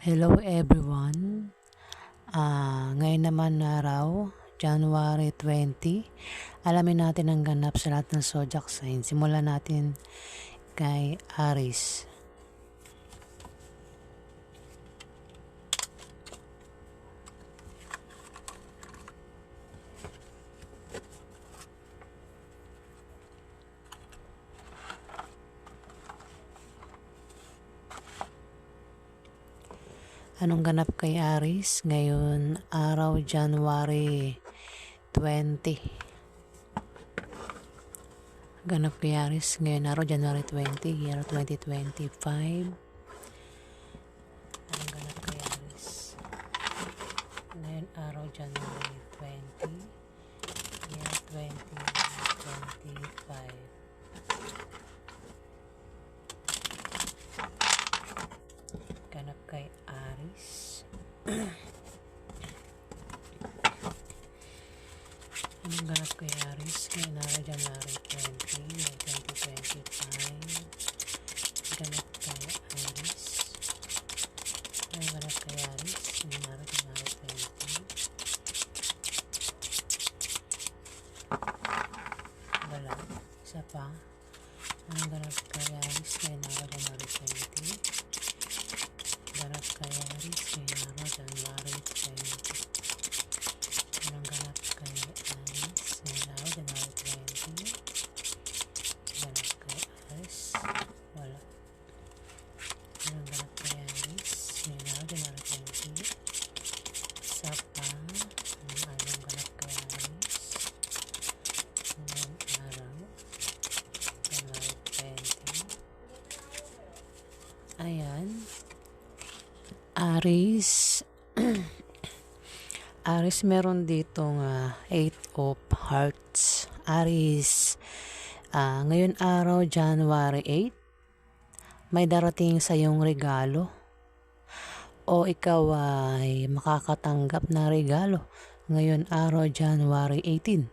Hello everyone. Ngayon naman na araw, January 20. Alamin natin ang ganap sa lahat ng zodiac sign. Simulan natin kay Aries. Anong ganap kay Aries ngayon araw January 20? Ganap kay Aries ngayon araw January 20, year 2025. Anong ganap kay Aries ngayon araw January 20, year 2025. Ganap kay Aries. Anong ganap kay Aries ngayon araw January 20, year 2025. Ganap kay Aries. Anong ganap kay Aries ngayon araw January 20. Wala. Isa pa. Anong ganap kay Aries ngayon araw January 20? Ganap kay Aries ngayon araw January 20. Anong ganap kay Aries ngayon araw January 20? Ganap kay Aries. Wala. Anong ganap kay Aries ngayon araw January 20? Isa pa. Anong ganap kay Aries ngayon araw January 20? Ayan. Aries. Aries, meron ditong 8 of Hearts. Aries, ngayon araw January 8, may darating sa iyong regalo o ikaw ay makakatanggap na regalo ngayon araw January 18.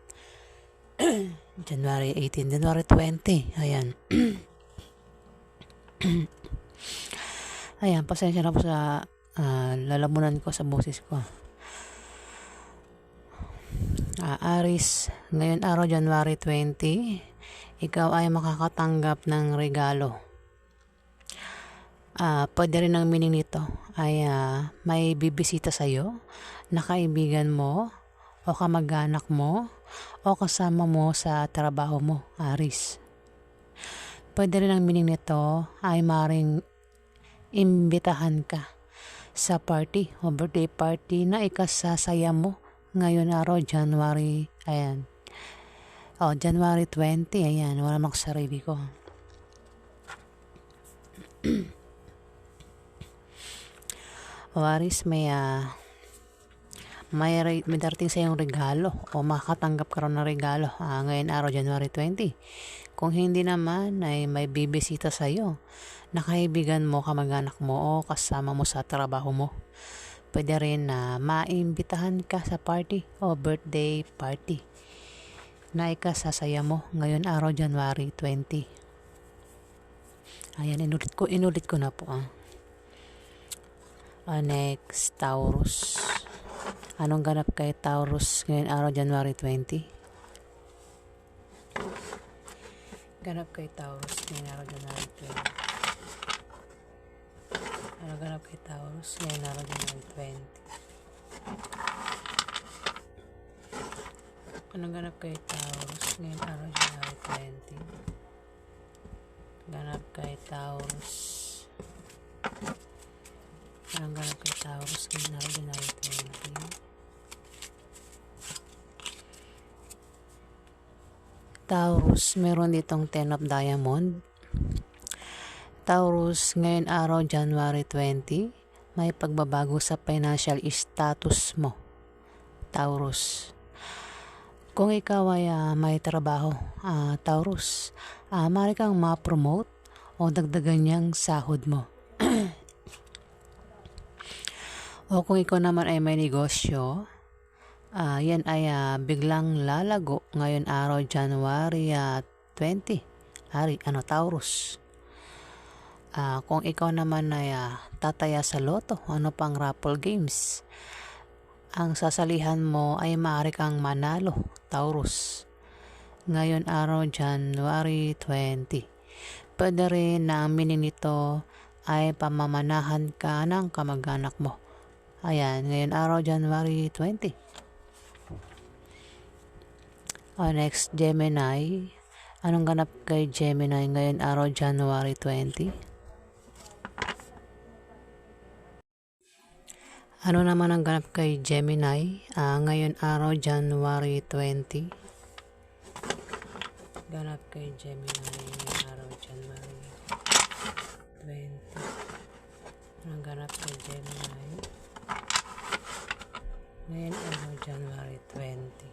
January 18, January 20. Ayan. Ayan, pasensya na po sa lalamunan ko sa boses ko. Aries, ngayon araw January 20, ikaw ay makakatanggap ng regalo. Pwede rin ang meaning nito ay may bibisita sa iyo na kaibigan mo o kamag-anak mo o kasama mo sa trabaho mo, Aries. Pwede rin ang meaning nito ay maring imbitahan ka sa party o birthday party na ikasasaya mo ngayon araw January, ayan. January 20, ayan, wala mak sarili ko. Aries, may darating sa iyong regalo o makatanggap ka rin ng regalo ngayon araw January 20. Kung hindi naman ay may bibisita sa iyo na kaibigan mo, kamag-anak mo o kasama mo sa trabaho mo. Pwede rin na maimbitahan ka sa party o birthday party na ikasasaya mo ngayon araw January 20. Ayan, inulit ko na po. Next, Taurus. Anong ganap kay Taurus ngayon araw January 20? Ganap kay Taurus ngayon araw January 20. Anong ganap kay Taurus ngayon araw January 20? Anong ganap kay Taurus ngayon araw January 20? Ganap kay Taurus. Anong ganap kay Taurus ngayon araw January 20? Taurus, meron ditong 10 of Diamond. Taurus, ngayon araw January 20, may pagbabago sa financial status mo. Taurus. Kung ikaw ay may trabaho, Taurus, maaari kang ma-promote o dagdagan niyang sahod mo. O kung ikaw naman ay may negosyo, yan ay biglang lalago ngayon araw January 20. Taurus. Kung ikaw naman ay tataya sa loto, ano pang raffle games, ang sasalihan mo ay maaari kang manalo, Taurus. Ngayon araw, January 20. Pwede rin na ang meaning nito ay pamamanahan ka ng kamag-anak mo. Ayan, ngayon araw, January 20. Next, Gemini. Anong ganap kay Gemini ngayon araw, January 20? Ano naman ang ganap kay Gemini ngayon araw, January 20? Ganap kay Gemini ngayon araw, January 20. Anong ganap kay Gemini ngayon araw, January 20?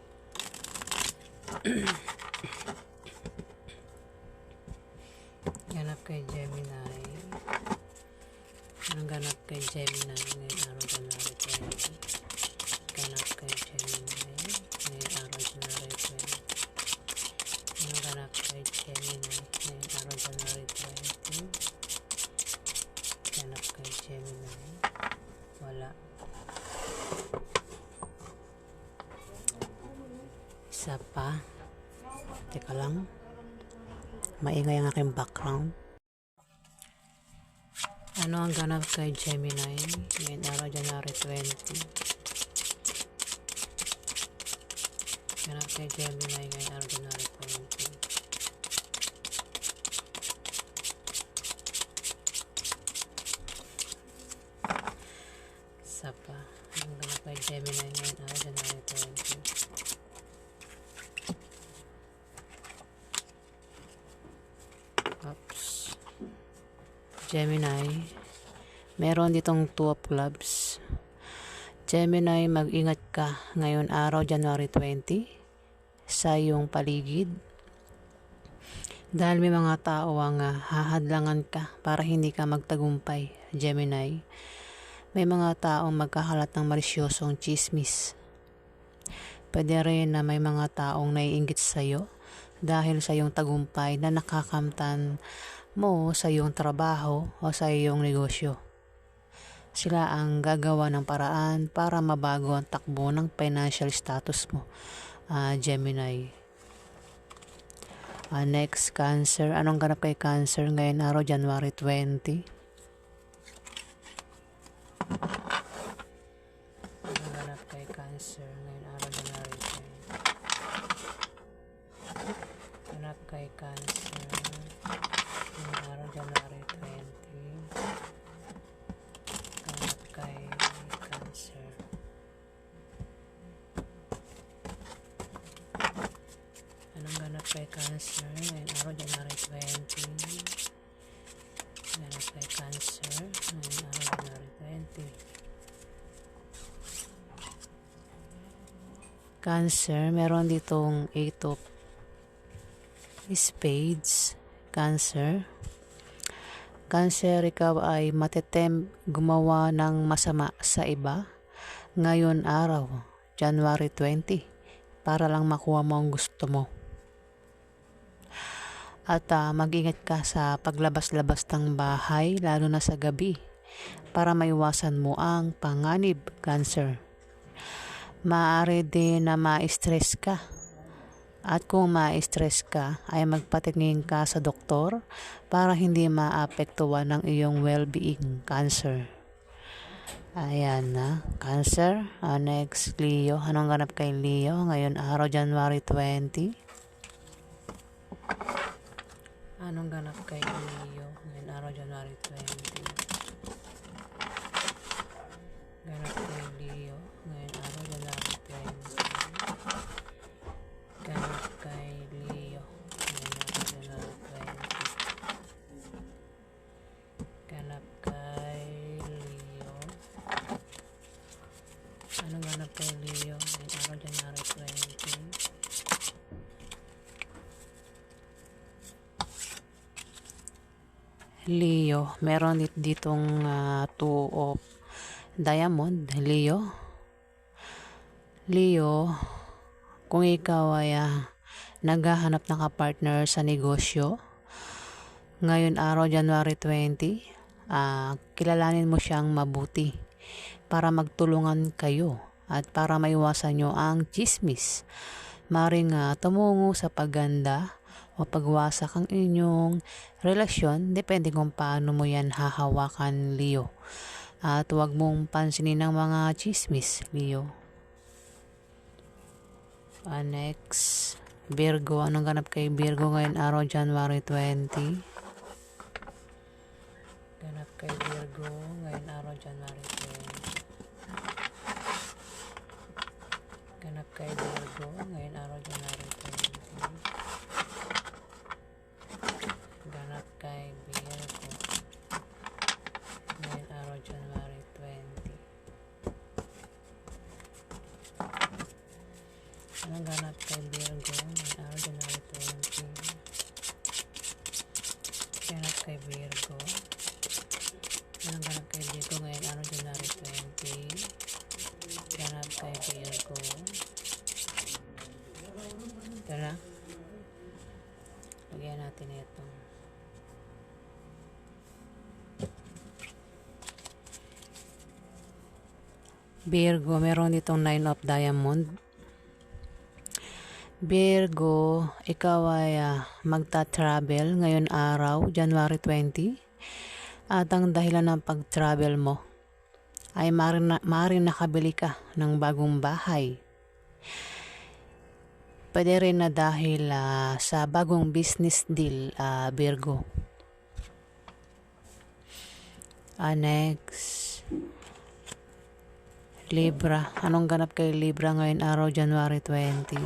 Ganap kay Gemini. Anong ganap kay Gemini ngayon araw, January 20? Ganap kay Gemini ngayon araw, January 20. Anong ganap kay Gemini ngayon araw, January 20? Ganap kay Gemini. Wala. Isa pa. Teka lang. Maingay ang aking background. Ano ang ganap kay Gemini ngayon araw, January 20? Ganap kay Gemini ngayon araw, January 20. Isa pa. Anong ganap kay Gemini ngayon araw, January 20? Oops. Gemini, meron ditong two of clubs. Gemini, mag-ingat ka ngayon araw, January 20, sa iyong paligid. Dahil may mga tao ang hahadlangan ka para hindi ka magtagumpay, Gemini. May mga taong magkakalat ng malisyosong chismis. Pwede rin na may mga taong naiinggit sa iyo dahil sa iyong tagumpay na nakakamtan mo sa iyong trabaho o sa iyong negosyo. Sila ang gagawa ng paraan para mabago ang takbo ng financial status mo, Gemini. Next, Cancer. Anong ganap kay Cancer ngayon araw, January 20? Anong ganap kay Cancer ngayon araw, January 20? Ganap kay Cancer ngayon araw, January 20. Ganap kay Cancer. Anong ganap kay Cancer ngayon araw, January 20? Ganap kay Cancer ngayon araw, January 20. Cancer, meron ditong 8 of Spades. Cancer. Cancer, ikaw ay matitem gumawa ng masama sa iba ngayon araw, January 20, para lang makuha mo ang gusto mo. At mag-ingat ka sa paglabas-labas ng bahay, lalo na sa gabi, para maiwasan mo ang panganib, Cancer. Maaari din na ma-stress ka. At kung ma-stress ka, ay magpatingin ka sa doktor para hindi maapektuhan ng iyong well-being, Cancer. Ayan na, Cancer. Next, Leo. Anong ganap kay Leo ngayon araw, January 20? Anong ganap kay Leo ngayon araw, January 20? Ganap kay Leo ngayon araw, January 20. Ganap kay Leo ngayon araw, January 20. Ganap kay Leo. Anong ganap kay Leo ngayon araw, January 20? Leo, meron ditong 2 of Diamond, Leo. Leo, kung ikaw ay naghahanap ng kapartner sa negosyo, Ngayon araw, January 20, kilalanin mo siyang mabuti para magtulungan kayo at para maiwasan nyo ang chismis. Maring tumungo sa pagganda o pagwasak ang inyong relasyon, depende kung paano mo yan hahawakan, Leo. At huwag mong pansinin ng mga chismis, Leo. Next, Virgo. Anong ganap kay Virgo ngayon araw, January 20? Ganap kay Virgo ngayon araw, January 20. Ganap kay Virgo ngayon araw, January 20. Ganap kay Virgo ngayon araw, January 20. Anong ganap kay Virgo ngayon araw, January 20? Ganap kay Virgo. Anong ganap kay Virgo ngayon araw, January 20? Ganap kay Virgo. Ito na. Lagyan natin ito. Virgo, meron ditong 9 of Diamond. Virgo, ikaw ay magta-travel ngayon araw, January 20. At ang dahilan ng pag-travel mo ay maaaring nakabili ka ng bagong bahay. Pwede rin na dahil sa bagong business deal, Virgo. Next, Libra. Anong ganap kay Libra ngayon araw, January 20?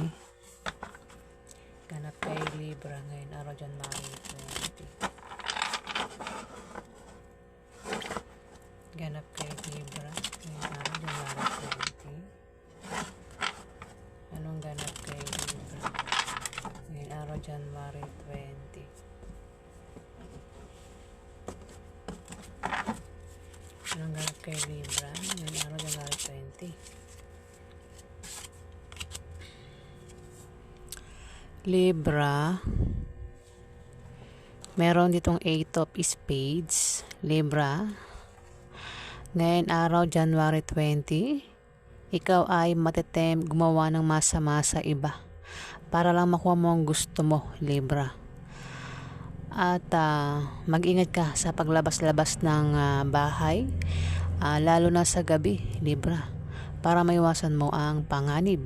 Ganap kay Libra ngayon araw, January 20. Ganap kay Libra ngayon araw, January 20. Anong ganap kay Libra ngayon araw, January 20? Anong ganap kay Libra ngayon araw, January 20? Libra, meron ditong 8 of Spades. Libra, ngayon araw, January 20, ikaw ay matitem gumawa ng masama sa iba para lang makuha mo ang gusto mo, Libra. At mag-ingat ka sa paglabas-labas ng bahay, lalo na sa gabi, Libra, para maiwasan mo ang panganib.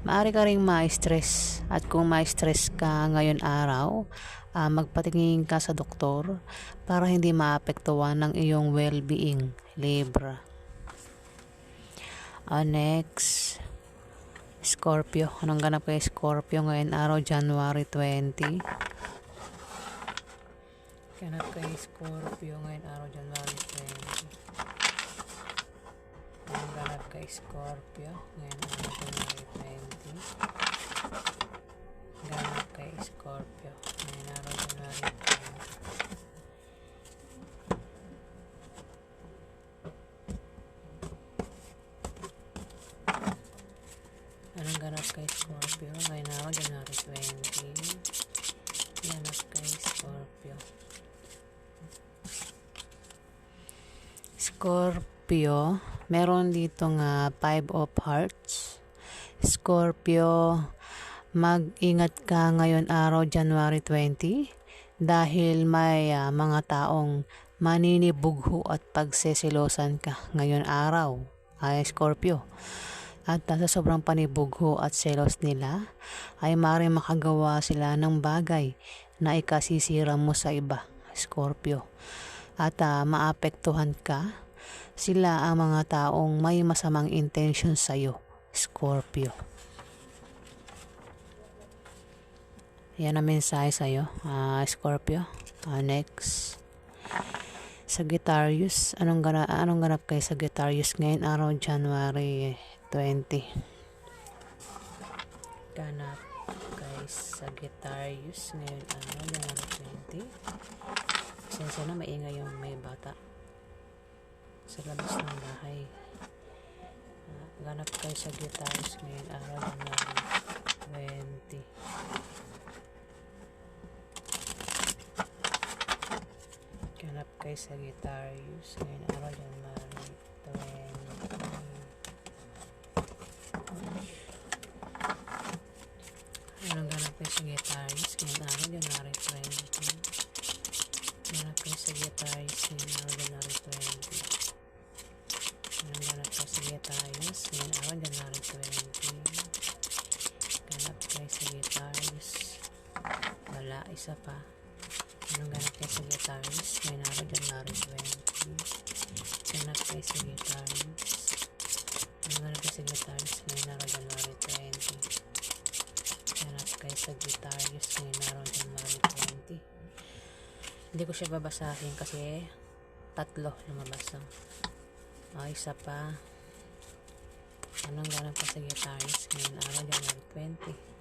Maaari ka ring ma-stress, at kung ma-stress ka ngayon araw, magpatingin ka sa doktor para hindi maapektuhan ng iyong well-being, Libra. Next, Scorpio. Anong ganap kay Scorpio ngayon araw, January 20? Ganap kay Scorpio ngayon araw, January 20. Anong ganap kay Scorpio ngayon araw, January 20? Ganap kay Scorpio ngayon araw, January 20. Anong ganap kay Scorpio ngayon araw, January 20? Ganap kay Scorpio. Scorpio, meron dito nga 5 of Hearts. Scorpio, mag-ingat ka ngayon araw, January 20, dahil may mga taong maninibugho at pagseselosan ka ngayon araw, Scorpio. At sa sobrang panibugho at selos nila, ay maaaring makagawa sila ng bagay na ikasisira mo sa iba, Scorpio. At maapektuhan ka, sila ang mga taong may masamang intention sa iyo, Scorpio. Yan ang mensahe sa iyo, Scorpio. Next, Sagittarius. Anong ganap kay Sagittarius ngayon araw, January 20? Ganap kay Sagittarius ngayon araw, January 20. Pasensya na, maingay yung may bata sa labas ng bahay. Ganap kay Sagittarius ngayon araw, January 20. Ganap kay Sagittarius ngayong araw, January 20. Anong ganap kay Sagittarius ngayong araw, January 20? Ganap kay Sagittarius ngayong araw, January 20. Anong ganap kay Sagittarius ngayong araw, January 20? Ganap kay Sagittarius. Wala, isa pa. Anong ganap kay Sagittarius ngayong araw, January 20? Ganap kay Sagittarius. Anong ganap kay Sagittarius ngayong araw, January 20? Ganap kay Sagittarius ngayong araw, January 20. Hindi ko siya babasahin kasi tatlo lumabas lang. Isa pa. Anong ganap kay Sagittarius ngayong araw, January 20?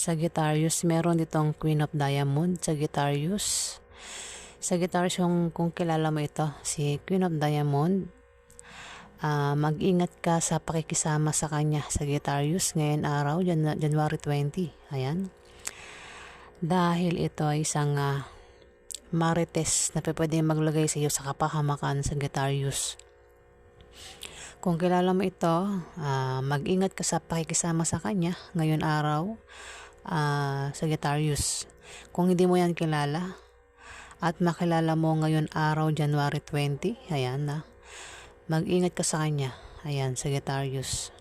Sagittarius, meron ditong Queen of Diamond, Sagittarius. Sagittarius, kung kilala mo ito, si Queen of Diamond, mag-ingat ka sa pakikisama sa kanya, Sagittarius, ngayon araw, January 20. Ayan. Dahil ito ay isang marites na pwede maglagay sa iyo sa kapahamakan, Sagittarius. Kung kilala mo ito, mag-ingat ka sa pakikisama sa kanya, ngayon araw, Sagittarius. Kung hindi mo yan kilala at makilala mo ngayon araw, January 20, ayan na. Mag-ingat ka sa kanya. Ayan, Sagittarius.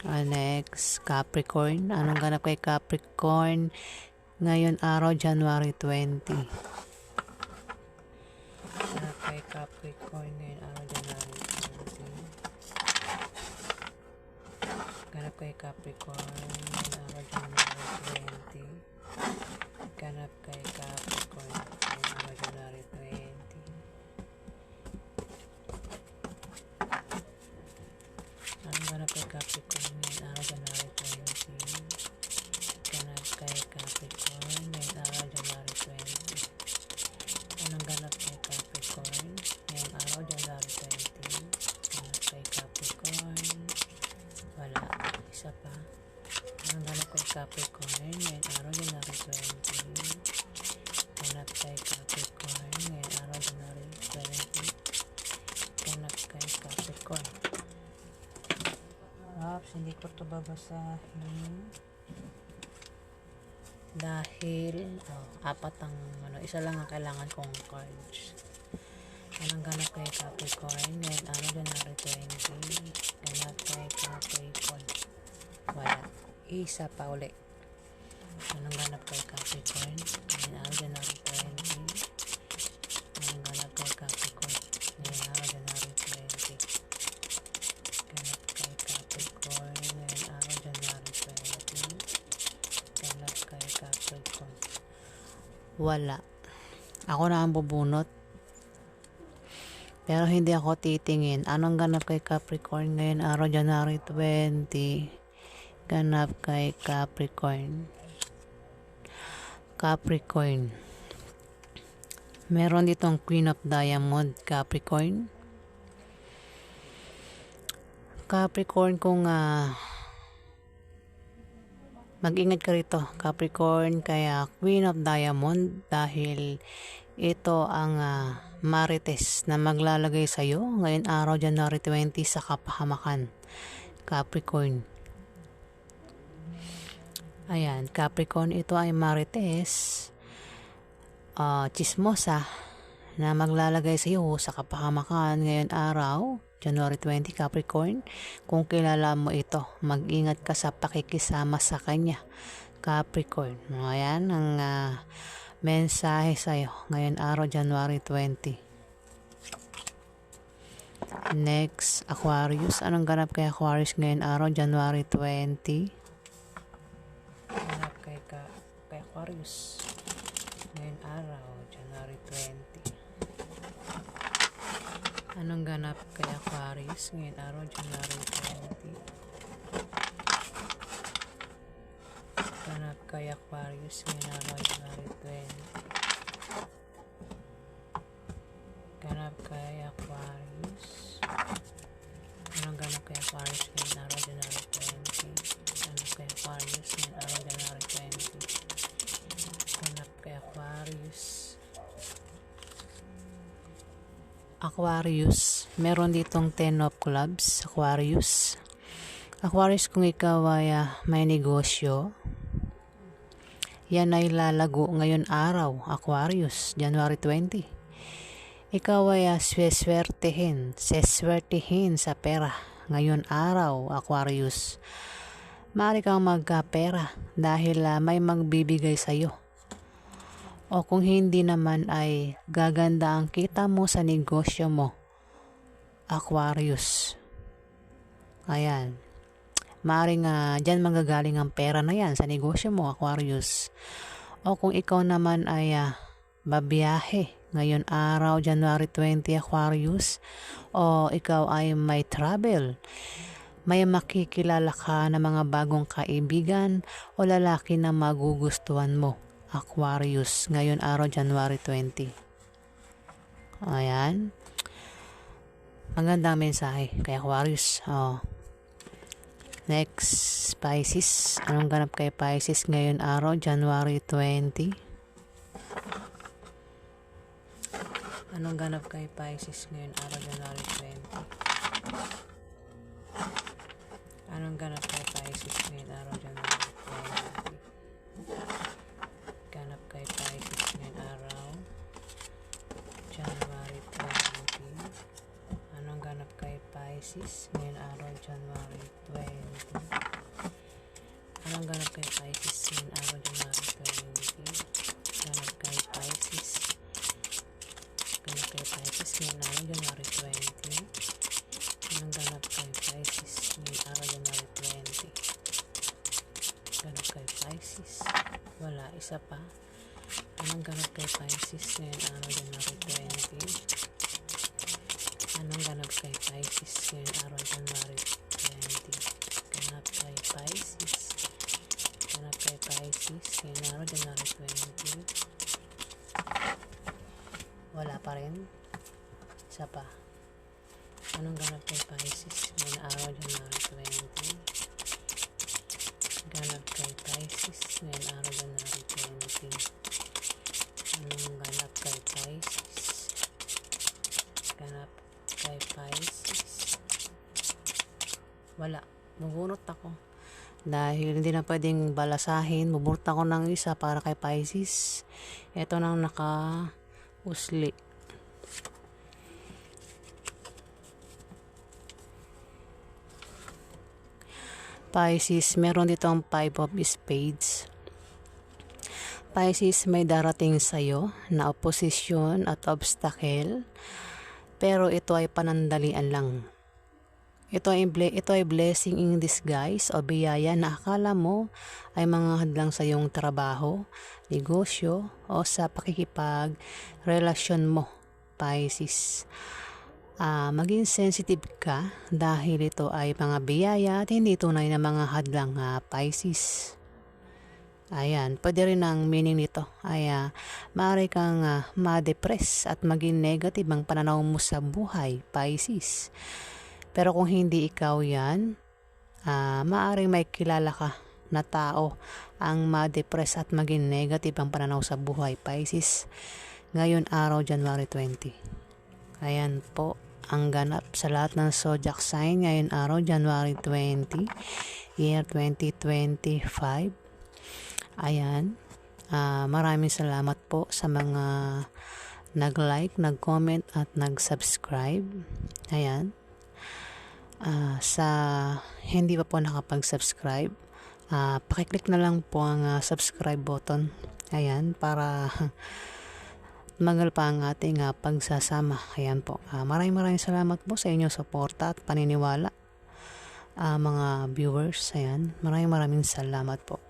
Next, Capricorn. Anong ganap kay Capricorn ngayon araw, January 20? Ganap kay Capricorn ngayon araw, January 20. Ganap kay Capricorn ngayon araw, January 20. Ganap kay Capricorn ngayon araw, January 20. Anong ganap kay Capricorn ngayon araw, January 20? Ganap kay Capricorn ngayon araw, January 20. Anong ganap kay Capricorn ngayon araw, January 20? Ganap kay Capricorn. Wala. Isa pa. Anong ganap kay Capricorn ngayon araw, January 20? Ganap kay Capricorn ngayon araw, January 20. Ganap kay Capricorn. Hindi ko ito babasahin dahil apat ang isa lang ang kailangan kong cards. Anong ganap kay Capricorn ngayon araw, January 20? Ganap kay Capricorn. Wala. Isa pa uli. Anong ganap kay Capricorn ngayon araw, January 20? Anong ganap kay Capricorn ngayon araw, January 20? Ganap kay Capricorn ngayon araw, January 20. Ganap kay Capricorn. Wala. Ako na ang bubunot. Pero hindi ako titingin. Anong ganap kay Capricorn ngayon araw, January 20? Ganap kay Capricorn. Capricorn. Meron ditong Queen of Diamond, Capricorn. Capricorn, kung mag-ingat ka rito, Capricorn, kaya Queen of Diamond, dahil ito ang marites na maglalagay sa iyo ngayon araw, January 20, sa kapahamakan, Capricorn. Ayan, Capricorn, ito ay marites, chismosa, na maglalagay sa iyo sa kapahamakan ngayon araw, January 20, Capricorn. Kung kilala mo ito, mag-ingat ka sa pakikisama sa kanya, Capricorn. Ayan ang mensahe sa'yo ngayon araw, January 20. Next, Aquarius. Anong ganap kay Aquarius ngayon araw, January 20? Ganap kay Aquarius ngayon araw, January 20. Anong ganap kay Aquarius ngayon araw, January 20? Ganap kay Aquarius ngayon araw, January 20. Ganap kay Aquarius. Anong ganap kay Aquarius ngayon araw, January 20? Ganap kay Aquarius ngayon araw, January 20. Aquarius, meron ditong 10 of clubs, Aquarius. Aquarius, kung ikaw ay may negosyo, yan ay lalago ngayon araw, Aquarius, January 20. Ikaw ay seswertehin sa pera ngayon araw, Aquarius. Maaari kang magkapera dahil may magbibigay sa'yo. O kung hindi naman ay gaganda ang kita mo sa negosyo mo, Aquarius. Ayan. Maaaring dyan manggagaling ang pera na yan sa negosyo mo, Aquarius. O kung ikaw naman ay babiyahe ngayon araw, January 20, Aquarius, o ikaw ay may travel, may makikilala ka na mga bagong kaibigan o lalaki na magugustuhan mo, Aquarius, ngayon araw, January 20. Ayan. Magandang mensahe kay Aquarius. Next, Pisces. Anong ganap kay Pisces ngayon araw, January 20? Anong ganap kay Pisces ngayon araw, January 20? Anong ganap kay Pisces ngayon araw, January 20? Ganap kay Pisces ngayon araw, January 20. Anong ganap kay Pisces ngayon araw, January 20? Anong ganap kay Pisces ngayon araw, January 20? Ganap kay Pisces. Ganap kay Pisces ngayon araw, January 20. Anong ganap kay Pisces ngayon araw, January 20? Ganap kay Pisces. Wala, isa pa. Anong ganap kay Pisces ngayon araw, January 20? Anong ganap kay Pisces ngayon araw, January 20? Ganap kay Pisces. Ganap kay Pisces ngayon araw, January 20. Wala pa rin. Isa pa. Anong ganap kay Pisces ngayon araw, January 20? Ganap kay Pisces ngayon araw, January 20. Anong ganap kay Pisces? Ganap kay Pisces. Wala. Bubunot ako. Dahil hindi na pwedeng balasahin, bubunot ako ng isa para kay Pisces. Ito nang naka-usli. Pisces, meron ditong 5 of Spades. Pisces, may darating sa'yo na oposisyon at obstacle, pero ito ay panandalian lang. Ito ay blessing in disguise o biyaya na akala mo ay mga hadlang sa iyong trabaho, negosyo o sa pakikipag-relasyon mo, Pisces. Maging sensitive ka dahil ito ay mga biyaya at hindi tunay na mga hadlang, Pisces. Ayan, pwede rin ang meaning nito ay maaari kang ma-depress at maging negative ang pananaw mo sa buhay, Pisces. Pero kung hindi ikaw yan, maaaring may kilala ka na tao ang ma-depress at maging negative ang pananaw sa buhay, Pisces. Ngayon araw, January 20. Ayan po ang ganap sa lahat ng zodiac sign ngayon araw, January 20, year 2025. Ayan. Maraming salamat po sa mga nag-like, nag-comment at nag-subscribe. Ayan. Sa hindi pa po nakapag-subscribe, pakiclick na lang po ang subscribe button. Ayan, para magal pa ang ating pagsasama. Ayan po. Maraming salamat po sa inyong suporta at paniniwala, mga viewers. Ayan, maraming salamat po.